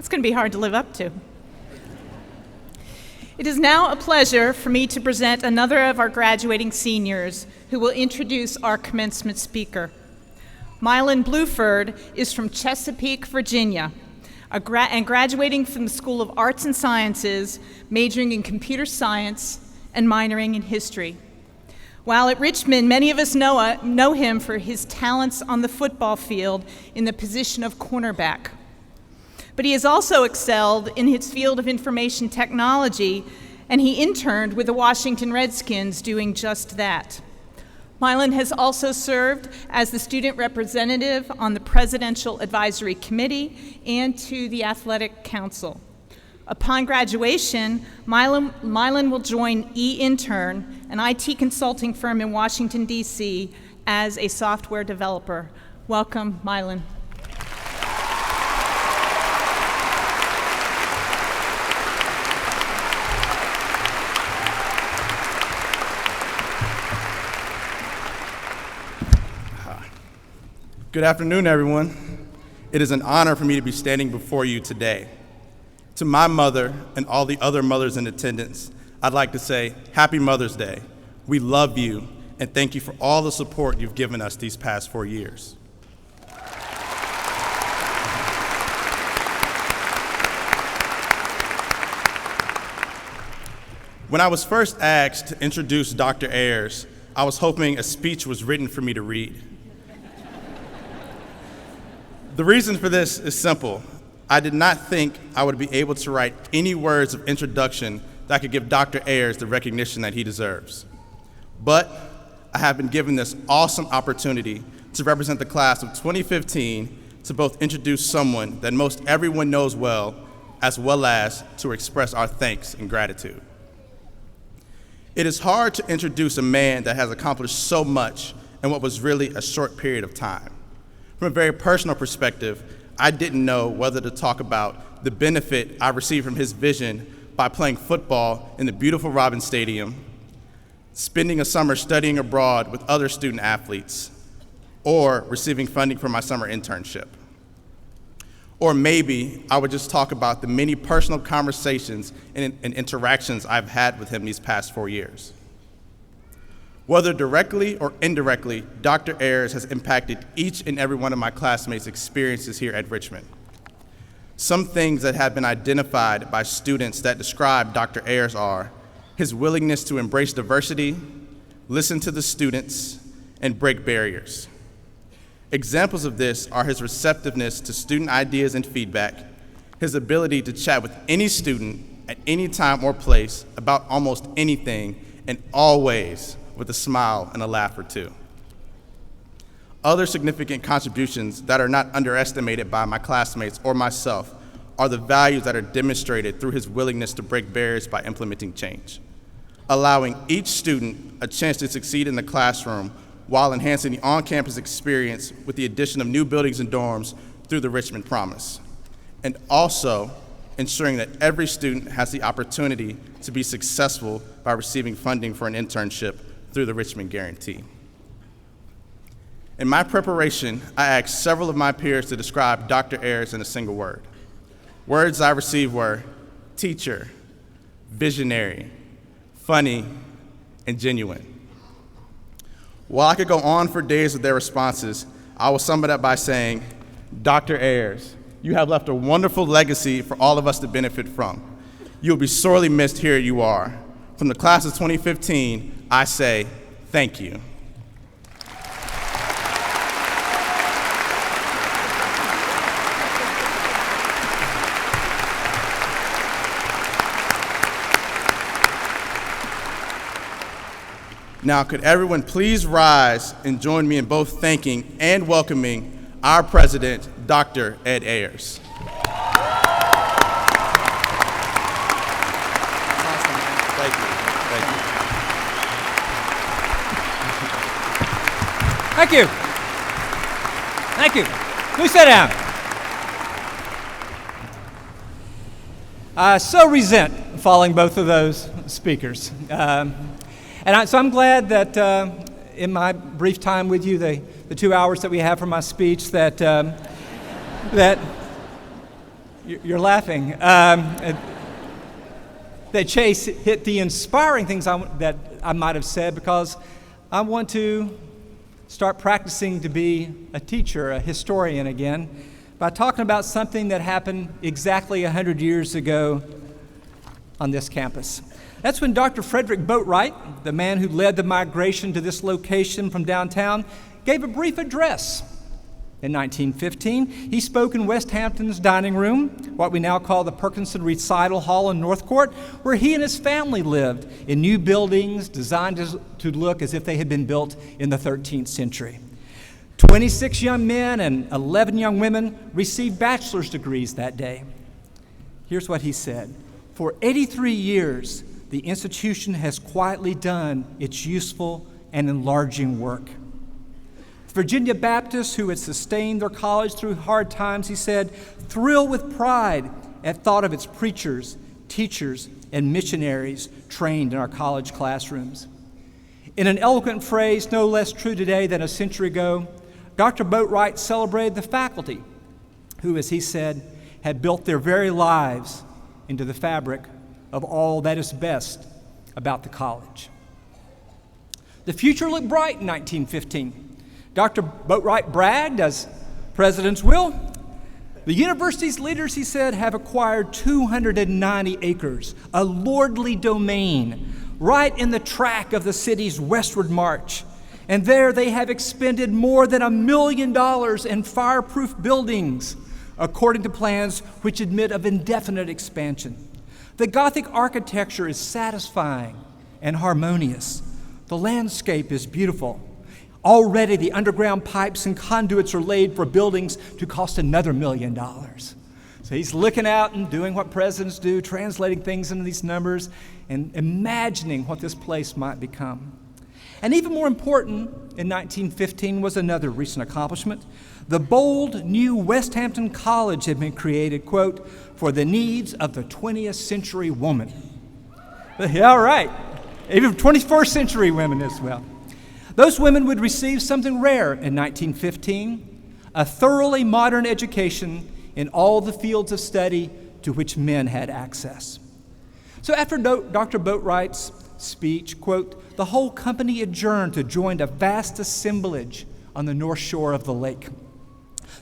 That's going to be hard to live up to. It is now a pleasure for me to present another of our graduating seniors who will introduce our commencement speaker. Mylon Blueford is from Chesapeake, Virginia, and graduating from the School of Arts and Sciences, majoring in computer science and minoring in history. While at Richmond, many of us know him for his talents on the football field in the position of cornerback. But he has also excelled in his field of information technology, and he interned with the Washington Redskins doing just that. Mylon has also served as the student representative on the Presidential Advisory Committee and to the Athletic Council. Upon graduation, Mylon will join E-Intern, an IT consulting firm in Washington, D.C., as a software developer. Welcome, Mylon. Good afternoon, everyone. It is an honor for me to be standing before you today. To my mother and all the other mothers in attendance, I'd like to say, Happy Mother's Day. We love you, and thank you for all the support you've given us these past 4 years. When I was first asked to introduce Dr. Ayers, I was hoping a speech was written for me to read. The reason for this is simple. I did not think I would be able to write any words of introduction that could give Dr. Ayers the recognition that he deserves. But I have been given this awesome opportunity to represent the class of 2015 to both introduce someone that most everyone knows well as to express our thanks and gratitude. It is hard to introduce a man that has accomplished so much in what was really a short period of time. From a very personal perspective, I didn't know whether to talk about the benefit I received from his vision by playing football in the beautiful Robins Stadium, spending a summer studying abroad with other student athletes, or receiving funding for my summer internship. Or maybe I would just talk about the many personal conversations and interactions I've had with him these past 4 years. Whether directly or indirectly, Dr. Ayers has impacted each and every one of my classmates' experiences here at Richmond. Some things that have been identified by students that describe Dr. Ayers are his willingness to embrace diversity, listen to the students, and break barriers. Examples of this are his receptiveness to student ideas and feedback, his ability to chat with any student at any time or place about almost anything, and always with a smile and a laugh or two. Other significant contributions that are not underestimated by my classmates or myself are the values that are demonstrated through his willingness to break barriers by implementing change, allowing each student a chance to succeed in the classroom while enhancing the on-campus experience with the addition of new buildings and dorms through the Richmond Promise, and also ensuring that every student has the opportunity to be successful by receiving funding for an internship through the Richmond Guarantee. In my preparation, I asked several of my peers to describe Dr. Ayers in a single word. Words I received were teacher, visionary, funny, and genuine. While I could go on for days with their responses, I will sum it up by saying, Dr. Ayers, you have left a wonderful legacy for all of us to benefit from. You will be sorely missed here you are. From the class of 2015, I say thank you. Now, could everyone please rise and join me in both thanking and welcoming our president, Dr. Ed Ayers. Thank you. Thank you. Thank you. Please sit down. I so resent following both of those speakers. So I'm glad that in my brief time with you, the 2 hours that we have for my speech, that You're laughing. That Chase hit the inspiring things that I might have said, because I want to start practicing to be a teacher, a historian again, by talking about something that happened exactly 100 years ago on this campus. That's when Dr. Frederick Boatwright, the man who led the migration to this location from downtown, gave a brief address. In 1915, he spoke in West Hampton's dining room, what we now call the Perkinson Recital Hall in North Court, where he and his family lived in new buildings designed to look as if they had been built in the 13th century. 26 young men and 11 young women received bachelor's degrees that day. Here's what he said: "For 83 years, the institution has quietly done its useful and enlarging work." Virginia Baptists who had sustained their college through hard times, he said, thrill with pride at thought of its preachers, teachers, and missionaries trained in our college classrooms. In an eloquent phrase no less true today than a century ago, Dr. Boatwright celebrated the faculty who, as he said, had built their very lives into the fabric of all that is best about the college. The future looked bright in 1915. Dr. Boatwright bragged, as presidents will. The university's leaders, he said, have acquired 290 acres, a lordly domain, right in the track of the city's westward march. And there they have expended more than $1 million in fireproof buildings, according to plans which admit of indefinite expansion. The Gothic architecture is satisfying and harmonious. The landscape is beautiful. Already the underground pipes and conduits are laid for buildings to cost another $1 million. So he's looking out and doing what presidents do, translating things into these numbers and imagining what this place might become. And even more important, in 1915 was another recent accomplishment. The bold new West Hampton College had been created, quote, for the needs of the 20th century woman. Yeah, all right. Even 21st century women as well. Those women would receive something rare in 1915, a thoroughly modern education in all the fields of study to which men had access. So after Dr. Boatwright's speech, quote, the whole company adjourned to join a vast assemblage on the north shore of the lake.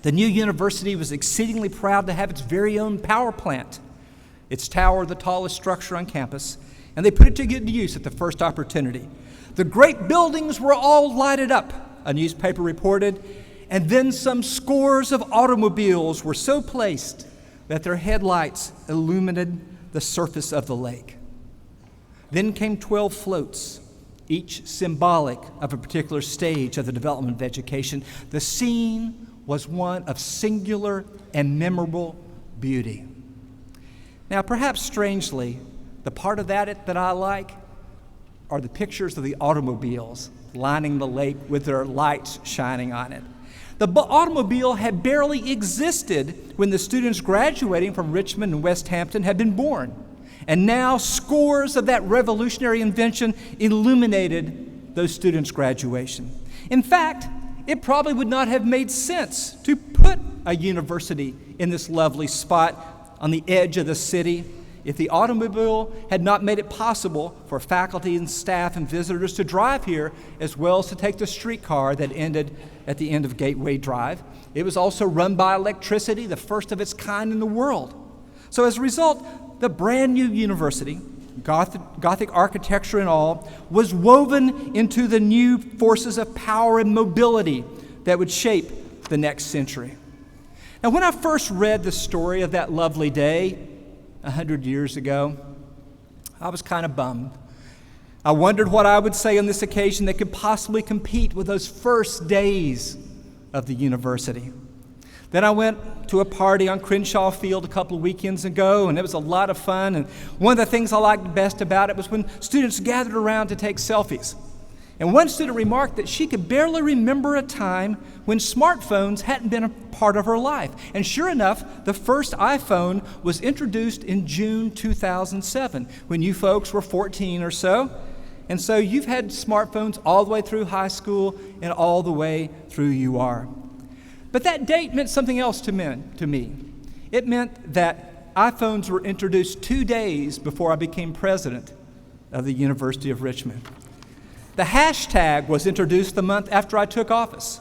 The new university was exceedingly proud to have its very own power plant, its tower the tallest structure on campus, and they put it to good use at the first opportunity. The great buildings were all lighted up, a newspaper reported, and then some scores of automobiles were so placed that their headlights illuminated the surface of the lake. Then came 12 floats, each symbolic of a particular stage of the development of education. The scene was one of singular and memorable beauty. Now, perhaps strangely, the part of that I like are the pictures of the automobiles lining the lake with their lights shining on it. The automobile had barely existed when the students graduating from Richmond and West Hampton had been born. And now scores of that revolutionary invention illuminated those students' graduation. In fact, it probably would not have made sense to put a university in this lovely spot on the edge of the city if the automobile had not made it possible for faculty and staff and visitors to drive here, as well as to take the streetcar that ended at the end of Gateway Drive. It was also run by electricity, the first of its kind in the world. So as a result, the brand new university, Gothic architecture and all, was woven into the new forces of power and mobility that would shape the next century. Now, when I first read the story of that lovely day 100 years ago, I was kind of bummed. I wondered what I would say on this occasion that could possibly compete with those first days of the university. Then I went to a party on Crenshaw Field a couple of weekends ago, and it was a lot of fun. And one of the things I liked best about it was when students gathered around to take selfies. And one student remarked that she could barely remember a time when smartphones hadn't been a part of her life. And sure enough, the first iPhone was introduced in June 2007, when you folks were 14 or so. And so you've had smartphones all the way through high school and all the way through UR. But that date meant something else to me. It meant that iPhones were introduced 2 days before I became president of the University of Richmond. The hashtag was introduced the month after I took office,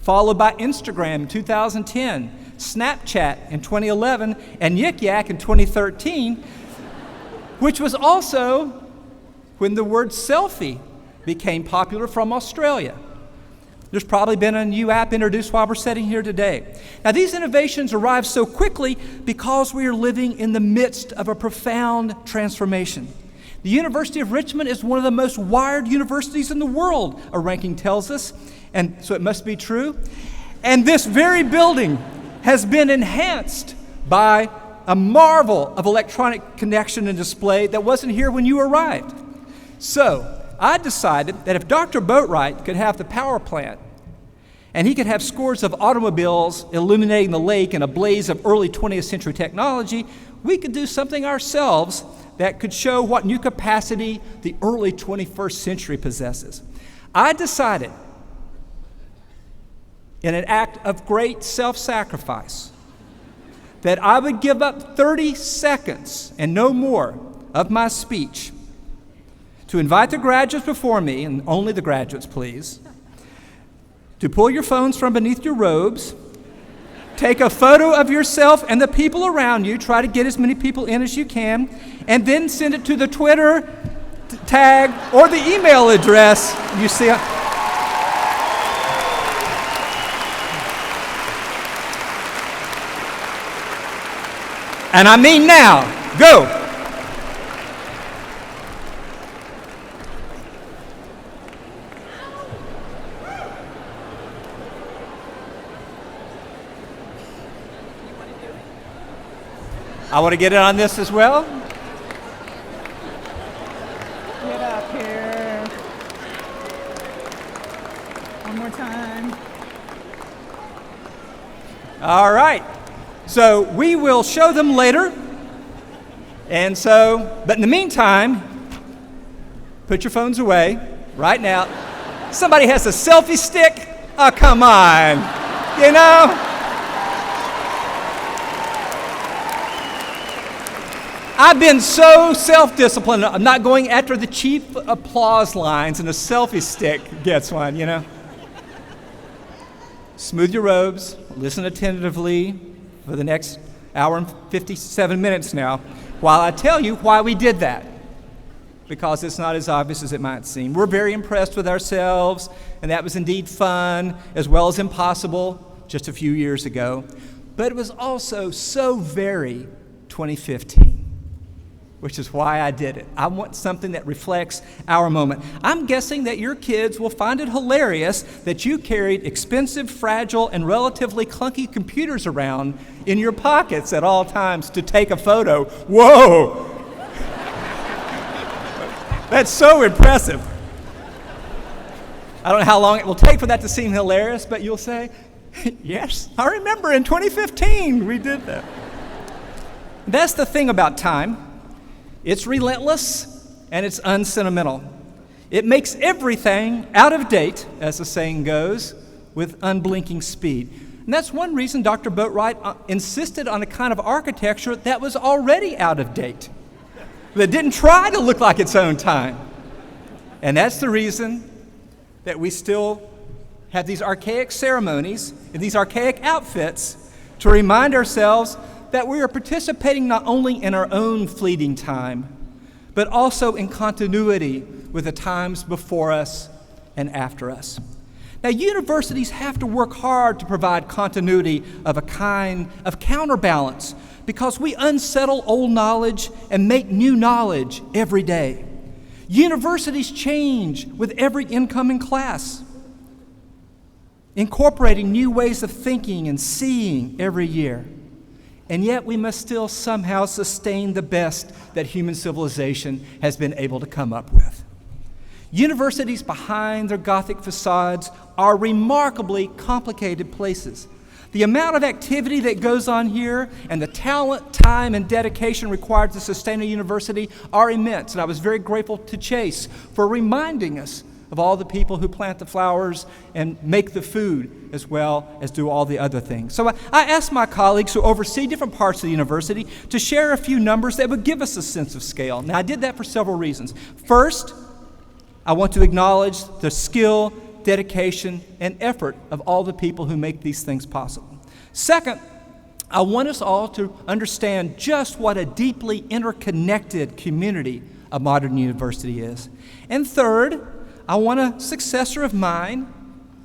followed by Instagram in 2010, Snapchat in 2011, and Yik Yak in 2013, which was also when the word selfie became popular from Australia. There's probably been a new app introduced while we're sitting here today. Now, these innovations arrived so quickly because we are living in the midst of a profound transformation. The University of Richmond is one of the most wired universities in the world, a ranking tells us, and so it must be true. And this very building has been enhanced by a marvel of electronic connection and display that wasn't here when you arrived. So, I decided that if Dr. Boatwright could have the power plant, and he could have scores of automobiles illuminating the lake in a blaze of early 20th century technology, we could do something ourselves that could show what new capacity the early 21st century possesses. I decided, in an act of great self-sacrifice, that I would give up 30 seconds and no more of my speech to invite the graduates before me, and only the graduates, please, to pull your phones from beneath your robes, take a photo of yourself and the people around you, try to get as many people in as you can, and then send it to the Twitter tag or the email address you see. And I mean now, go. I want to get in on this as well. Get up here. One more time. All right. So we will show them later. And so, but in the meantime, put your phones away right now. Somebody has a selfie stick? Oh, come on. You know? I've been so self-disciplined. I'm not going after the cheap applause lines, and a selfie stick gets one, you know? Smooth your robes, listen attentively for the next hour and 57 minutes now, while I tell you why we did that. Because it's not as obvious as it might seem. We're very impressed with ourselves, and that was indeed fun, as well as impossible just a few years ago. But it was also so very 2015. Which is why I did it. I want something that reflects our moment. I'm guessing that your kids will find it hilarious that you carried expensive, fragile, and relatively clunky computers around in your pockets at all times to take a photo. Whoa! That's so impressive. I don't know how long it will take for that to seem hilarious, but you'll say, yes, I remember in 2015 we did that. That's the thing about time. It's relentless and it's unsentimental. It makes everything out of date, as the saying goes, with unblinking speed. And that's one reason Dr. Boatwright insisted on a kind of architecture that was already out of date, that didn't try to look like its own time. And that's the reason that we still have these archaic ceremonies and these archaic outfits to remind ourselves that we are participating not only in our own fleeting time, but also in continuity with the times before us and after us. Now, universities have to work hard to provide continuity of a kind of counterbalance because we unsettle old knowledge and make new knowledge every day. Universities change with every incoming class, incorporating new ways of thinking and seeing every year. And yet we must still somehow sustain the best that human civilization has been able to come up with. Universities behind their Gothic facades are remarkably complicated places. The amount of activity that goes on here and the talent, time, and dedication required to sustain a university are immense. And I was very grateful to Chase for reminding us of all the people who plant the flowers and make the food as well as do all the other things. So I asked my colleagues who oversee different parts of the university to share a few numbers that would give us a sense of scale. Now, I did that for several reasons. First, I want to acknowledge the skill, dedication, and effort of all the people who make these things possible. Second, I want us all to understand just what a deeply interconnected community a modern university is. And third, I want a successor of mine,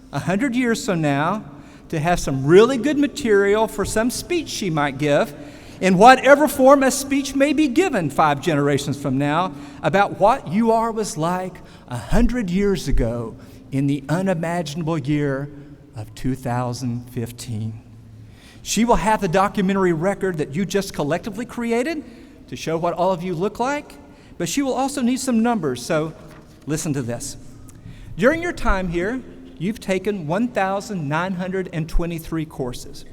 100 years from now, to have some really good material for some speech she might give, in whatever form a speech may be given 5 generations from now, about what UR was like 100 years ago in the unimaginable year of 2015. She will have the documentary record that you just collectively created to show what all of you look like, but she will also need some numbers, so listen to this. During your time here, you've taken 1,923 courses.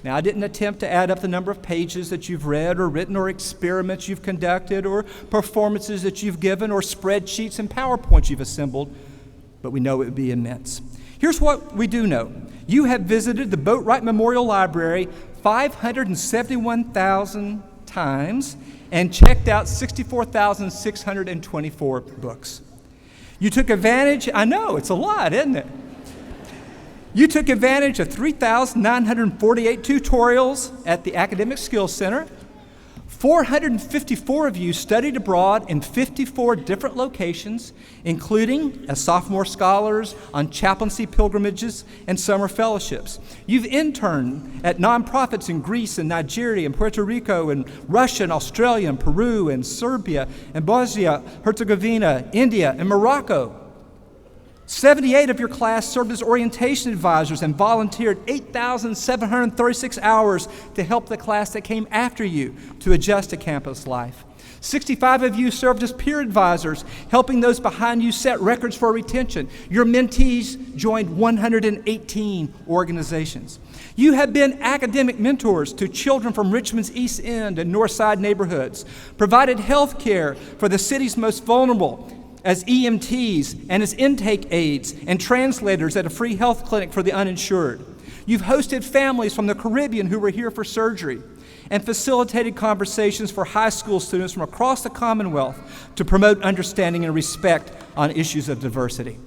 Now, I didn't attempt to add up the number of pages that you've read or written or experiments you've conducted or performances that you've given or spreadsheets and PowerPoints you've assembled, but we know it would be immense. Here's what we do know. You have visited the Boatwright Memorial Library 571,000 times and checked out 64,624 books. You took advantage, I know, it's a lot, isn't it? You took advantage of 3,948 tutorials at the Academic Skills Center. 454 of you studied abroad in 54 different locations, including as sophomore scholars on chaplaincy pilgrimages and summer fellowships. You've interned at nonprofits in Greece and Nigeria and Puerto Rico and Russia and Australia and Peru and Serbia and Bosnia, Herzegovina, India, and Morocco. 78 of your class served as orientation advisors and volunteered 8,736 hours to help the class that came after you to adjust to campus life. 65 of you served as peer advisors, helping those behind you set records for retention. Your mentees joined 118 organizations. You have been academic mentors to children from Richmond's East End and North Side neighborhoods, provided health care for the city's most vulnerable, as EMTs and as intake aides and translators at a free health clinic for the uninsured. You've hosted families from the Caribbean who were here for surgery and facilitated conversations for high school students from across the Commonwealth to promote understanding and respect on issues of diversity.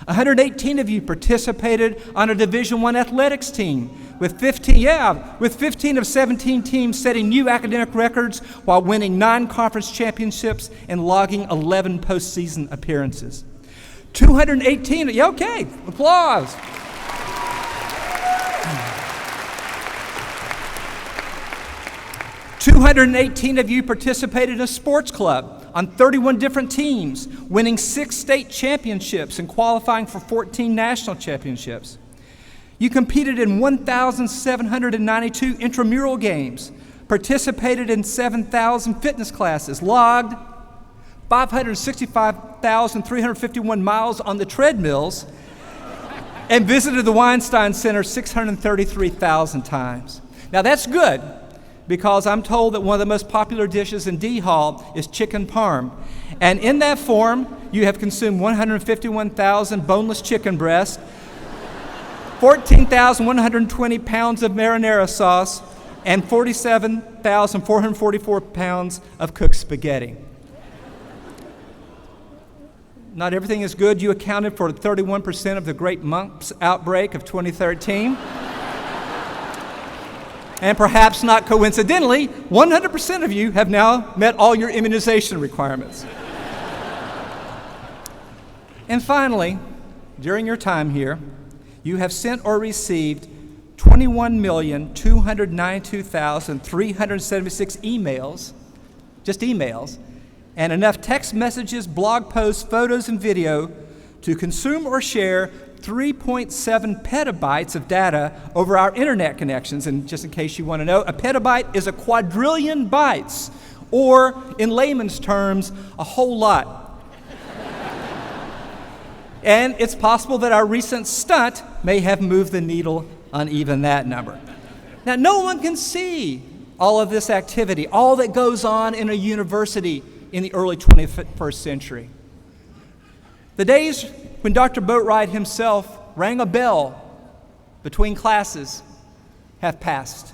118 of you participated on a Division I athletics team with 15 of 17 teams setting new academic records while winning 9 conference championships and logging 11 postseason appearances. 218, yeah, okay, applause. "218 of you participated in a sports club on 31 different teams, winning 6 state championships and qualifying for 14 national championships. You competed in 1,792 intramural games, participated in 7,000 fitness classes, logged 565,351 miles on the treadmills, and visited the Weinstein Center 633,000 times. Now that's good, because I'm told that one of the most popular dishes in D Hall is chicken parm. And in that form, you have consumed 151,000 boneless chicken breasts, 14,120 pounds of marinara sauce, and 47,444 pounds of cooked spaghetti. Not everything is good. You accounted for 31% of the Great Mumps outbreak of 2013. And perhaps not coincidentally, 100% of you have now met all your immunization requirements. And finally, during your time here, you have sent or received 21,292,376 emails, just emails, and enough text messages, blog posts, photos, and video to consume or share 3.7 petabytes of data over our internet connections. And just in case you want to know, a petabyte is a quadrillion bytes, or in layman's terms, a whole lot. And it's possible that our recent stunt may have moved the needle on even that number. Now, no one can see all of this activity, all that goes on in a university in the early 21st century. The days when Dr. Boatwright himself rang a bell between classes have passed.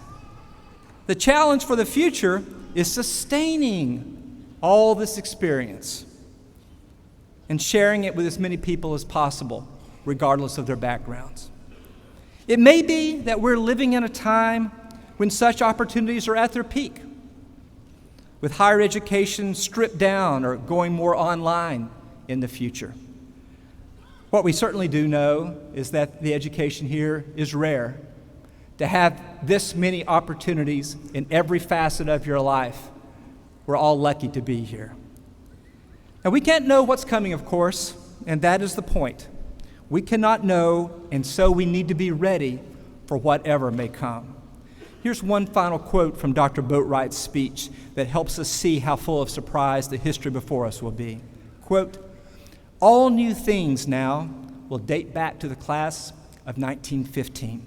The challenge for the future is sustaining all this experience and sharing it with as many people as possible, regardless of their backgrounds. It may be that we're living in a time when such opportunities are at their peak, with higher education stripped down or going more online in the future. What we certainly do know is that the education here is rare. To have this many opportunities in every facet of your life, we're all lucky to be here. Now, we can't know what's coming, of course, and that is the point. We cannot know, and so we need to be ready for whatever may come. Here's one final quote from Dr. Boatwright's speech that helps us see how full of surprise the history before us will be. Quote, "All new things now will date back to the class of 1915.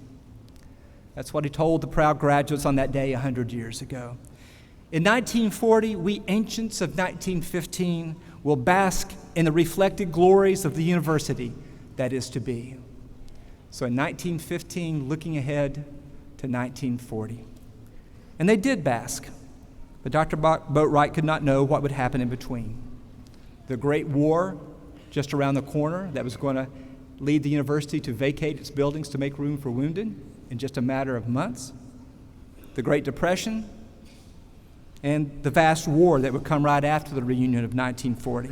That's what he told the proud graduates on that day 100 years ago. In 1940, we ancients of 1915 will bask in the reflected glories of the university that is to be. So in 1915, looking ahead to 1940. And they did bask, but Dr. Boatwright could not know what would happen in between. The Great War just around the corner that was going to lead the university to vacate its buildings to make room for wounded in just a matter of months. The Great Depression and the vast war that would come right after the reunion of 1940.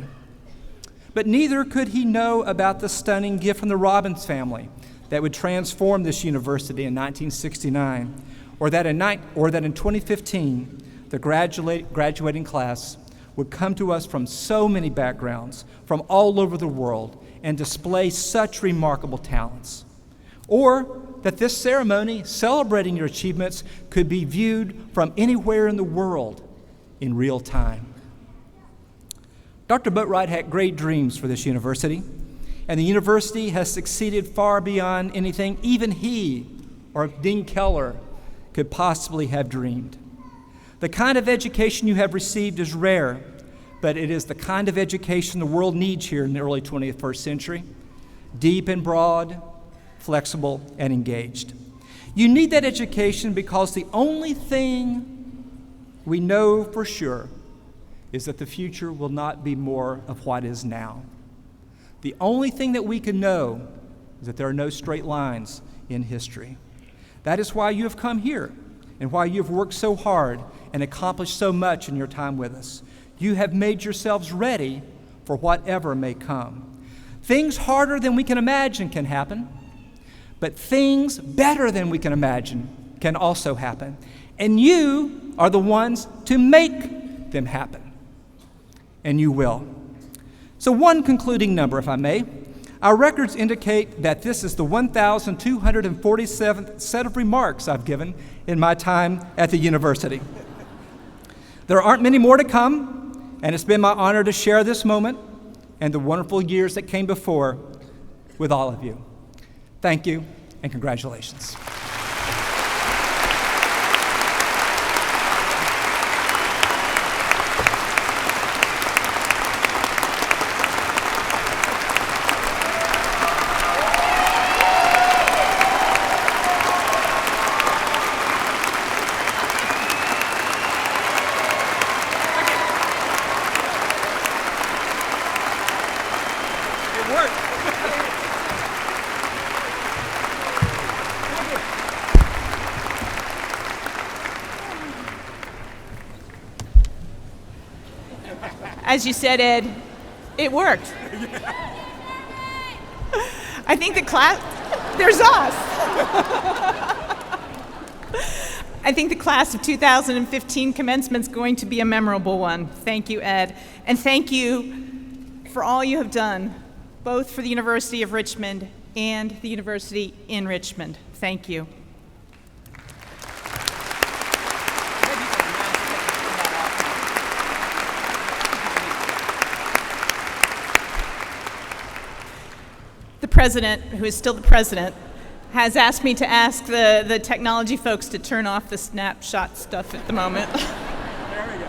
But neither could he know about the stunning gift from the Robbins family that would transform this university in 1969, or that in 2015, the graduating class would come to us from so many backgrounds, from all over the world, and display such remarkable talents. Or that this ceremony celebrating your achievements could be viewed from anywhere in the world in real time. Dr. Boatwright had great dreams for this university, and the university has succeeded far beyond anything even he or Dean Keller could possibly have dreamed. The kind of education you have received is rare, but it is the kind of education the world needs here in the early 21st century, deep and broad, flexible and engaged. You need that education because the only thing we know for sure is that the future will not be more of what is now. The only thing that we can know is that there are no straight lines in history. That is why you have come here and why you have worked so hard and accomplished so much in your time with us. You have made yourselves ready for whatever may come. Things harder than we can imagine can happen, but things better than we can imagine can also happen. And you are the ones to make them happen. And you will. So one concluding number, if I may. Our records indicate that this is the 1,247th set of remarks I've given in my time at the university. There aren't many more to come, and it's been my honor to share this moment and the wonderful years that came before with all of you. Thank you, and congratulations. As you said, Ed, it worked. I think the class, there's us. I think the class of 2015 commencement's going to be a memorable one. Thank you, Ed. And thank you for all you have done, both for the University of Richmond and the University in Richmond. Thank you. The president, who is still the president, has asked me to ask the technology folks to turn off the snapshot stuff at the moment. There we go.